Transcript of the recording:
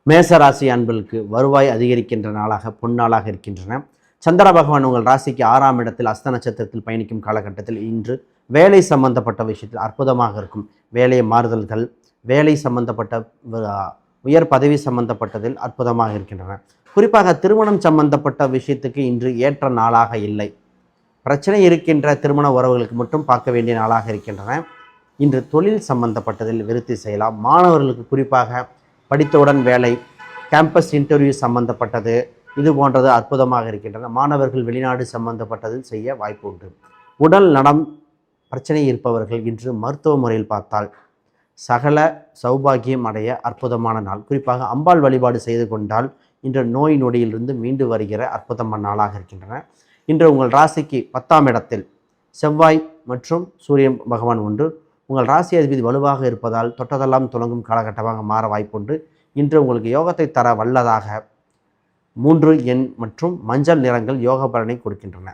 மேச ராசி அன்பர்களுக்கு வருவாய் அதிகரிக்கின்ற நாளாக பொன்னாளாக இருக்கின்றன. சந்திர பகவான் உங்கள் ராசிக்கு 6ஆம் இடத்தில் அஸ்த நட்சத்திரத்தில் பயணிக்கும் காலகட்டத்தில் இன்று வேலை சம்பந்தப்பட்ட விஷயத்தில் அற்புதமாக இருக்கும். வேலை மாறுதல்கள், வேலை சம்பந்தப்பட்ட உயர் பதவி சம்பந்தப்பட்டதில் அற்புதமாக இருக்கின்றன. குறிப்பாக திருமணம் சம்பந்தப்பட்ட விஷயத்துக்கு இன்று ஏற்ற நாளாக இல்லை. பிரச்சனை இருக்கின்ற திருமண உறவுகளுக்கு மட்டும் பார்க்க வேண்டிய நாளாக இருக்கின்றன. இன்று தொழில் சம்பந்தப்பட்டதில் விருத்தி செய்யலாம். மாணவர்களுக்கு குறிப்பாக படித்தவுடன் வேலை, கேம்பஸ் இன்டர்வியூ சம்பந்தப்பட்டது இது போன்றது அற்புதமாக இருக்கின்றன. மாணவர்கள் வெளிநாடு சம்பந்தப்பட்டதில் செய்ய வாய்ப்பு உண்டு. உடல் நலம் பிரச்சனை இருப்பவர்கள் இன்று மருத்துவ முறையில் பார்த்தால் சகல சௌபாகியம் அடைய அற்புதமான நாள். குறிப்பாக அம்பாள் வழிபாடு செய்து கொண்டால் இன்று நோய் நொடியிலிருந்து மீண்டு வருகிற அற்புதமான நாளாக இருக்கின்றன. இன்று உங்கள் ராசிக்கு 10ஆம் இடத்தில் செவ்வாய் மற்றும் சூரியன் பகவான் உண்டு. உங்கள் ராசி அதிபதி வலுவாக இருப்பதால் தொட்டதெல்லாம் தொடங்கும் காலகட்டமாக மாற வாய்ப்புண்டு. இன்று உங்களுக்கு யோகத்தை தர வல்லதாக 3 எண் மற்றும் மஞ்சள் நிறங்கள் யோக பலனை கொடுக்கின்றன.